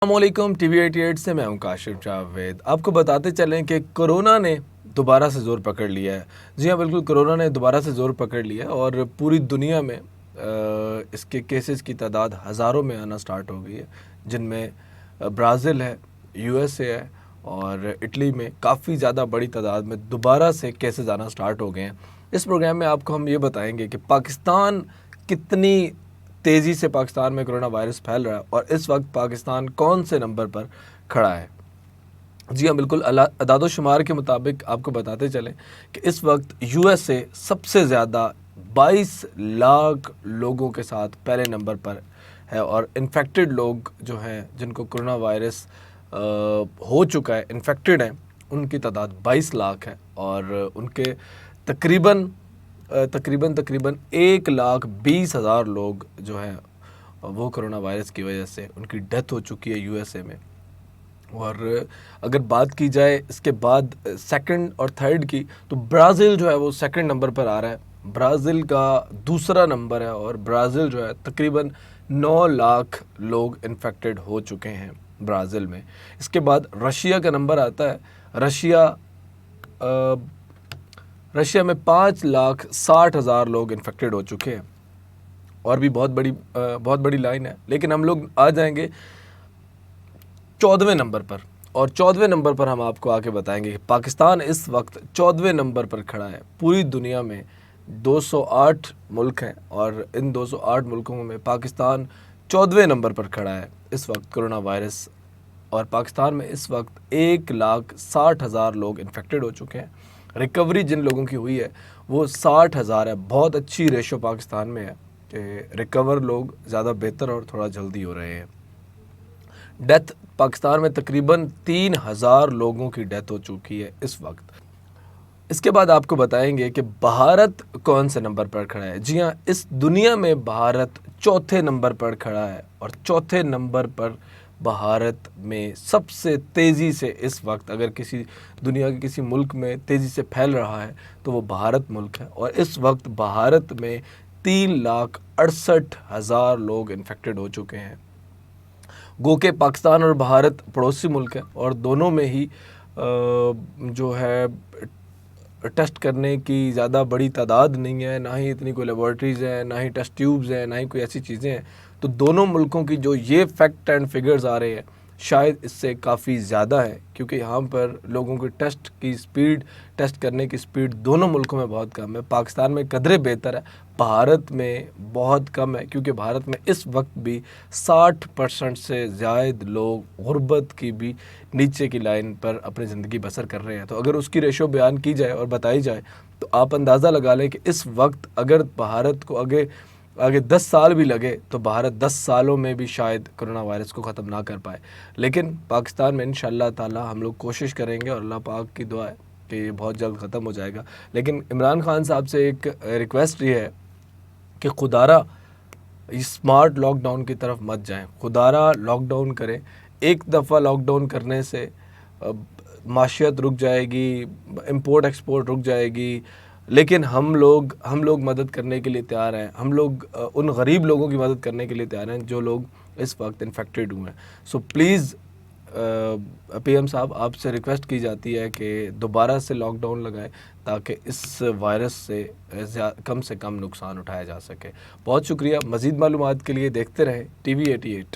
अस्सलामुअलैकुम टीवी 88 से मैं हूं काशिफ जावेद। आपको बताते चलें कि कोरोना ने दोबारा से ज़ोर पकड़ लिया है। जी हाँ, बिल्कुल कोरोना ने दोबारा से ज़ोर पकड़ लिया है और पूरी दुनिया में इसके केसेस की तादाद हज़ारों में आना स्टार्ट हो गई है, जिनमें ब्राज़ील है, यूएसए है और इटली में काफ़ी ज़्यादा बड़ी तादाद में दोबारा से केसेस आना स्टार्ट हो गए हैं। इस प्रोग्राम में आपको हम ये बताएंगे कि पाकिस्तान कितनी तेज़ी से पाकिस्तान में कोरोना वायरस फैल रहा है और इस वक्त पाकिस्तान कौन से नंबर पर खड़ा है। जी हाँ, बिल्कुल अदाद-ओ-शुमार के मुताबिक आपको बताते चलें कि इस वक्त यूएसए सबसे ज़्यादा 22 लाख लोगों के साथ पहले नंबर पर है और इन्फेक्टेड लोग जो हैं, जिनको कोरोना वायरस हो चुका है, इन्फेक्टेड हैं, उनकी तादाद 22 लाख है और उनके तकरीबन 1,20,000 लोग जो हैं वो कोरोना वायरस की वजह से उनकी डेथ हो चुकी है यूएसए में। और अगर बात की जाए इसके बाद सेकंड और थर्ड की, तो ब्राज़ील जो है वो सेकंड नंबर पर आ रहा है। ब्राज़ील का दूसरा नंबर है और ब्राज़ील जो है तकरीबन 9 लाख लोग इन्फेक्टेड हो चुके हैं ब्राज़ील में। इसके बाद रशिया का नंबर आता है। रशिया में 5,60,000 लोग इन्फेक्टेड हो चुके हैं और भी बहुत बड़ी लाइन है। लेकिन हम लोग आ जाएंगे 14वें नंबर पर और 14वें नंबर पर हम आपको आके बताएंगे कि पाकिस्तान इस वक्त 14वें नंबर पर खड़ा है। पूरी दुनिया में 208 मुल्क हैं और इन 208 मुल्कों में पाकिस्तान 14वें नंबर पर खड़ा है इस वक्त कोरोना वायरस। और पाकिस्तान में इस वक्त 1,60,000 लोग इन्फेक्टेड हो चुके हैं। रिकवरी जिन लोगों की हुई है वो 60,000 है। बहुत अच्छी रेशो पाकिस्तान में है कि रिकवर लोग ज़्यादा बेहतर और थोड़ा जल्दी हो रहे हैं। डेथ पाकिस्तान में तकरीबन 3,000 लोगों की डेथ हो चुकी है इस वक्त। इसके बाद आपको बताएंगे कि भारत कौन से नंबर पर खड़ा है। जी हाँ, इस दुनिया में भारत चौथे नंबर पर खड़ा है और चौथे नंबर पर भारत में सबसे तेज़ी से इस वक्त अगर किसी दुनिया के किसी मुल्क में तेज़ी से फैल रहा है तो वो भारत मुल्क है और इस वक्त भारत में 3,68,000 लोग इन्फेक्टेड हो चुके हैं। गो के पाकिस्तान और भारत पड़ोसी मुल्क हैं और दोनों में ही जो है टेस्ट करने की ज़्यादा बड़ी तादाद नहीं है, ना ही इतनी कोई लेबॉरेटरीज़ हैं, ना ही टेस्ट ट्यूब्स हैं, ना ही कोई ऐसी चीज़ें हैं। तो दोनों मुल्कों की जो ये फैक्ट एंड फिगर्स आ रहे हैं शायद इससे काफ़ी ज़्यादा है, क्योंकि यहाँ पर लोगों की टेस्ट करने की स्पीड दोनों मुल्कों में बहुत कम है। पाकिस्तान में कदरे बेहतर है, भारत में बहुत कम है, क्योंकि भारत में इस वक्त भी 60% से ज़्यादा लोग गुर्बत की भी नीचे की लाइन पर अपनी ज़िंदगी बसर कर रहे हैं। तो अगर उसकी रेशो बयान की जाए और बताई जाए तो आप अंदाज़ा लगा लें कि इस वक्त अगर भारत को आगे 10 साल भी लगे तो भारत 10 सालों में भी शायद कोरोना वायरस को ख़त्म ना कर पाए। लेकिन पाकिस्तान में इंशाअल्लाह ताला हम लोग कोशिश करेंगे और अल्लाह पाक की दुआ है कि ये बहुत जल्द ख़त्म हो जाएगा। लेकिन इमरान खान साहब से एक रिक्वेस्ट ये है कि खुदारा स्मार्ट लॉकडाउन की तरफ मत जाएं, खुदारा लॉकडाउन करें। एक दफ़ा लॉकडाउन करने से माशियत रुक जाएगी, इंपोर्ट एक्सपोर्ट रुक जाएगी, लेकिन हम लोग मदद करने के लिए तैयार हैं। हम लोग उन गरीब लोगों की मदद करने के लिए तैयार हैं जो लोग इस वक्त इन्फेक्टेड हुए हैं। सो प्लीज़ पीएम साहब, आपसे रिक्वेस्ट की जाती है कि दोबारा से लॉकडाउन लगाएं ताकि इस वायरस से कम नुकसान उठाया जा सके। बहुत शुक्रिया। मज़ीद मालूमात के लिए देखते रहें टीवी 88।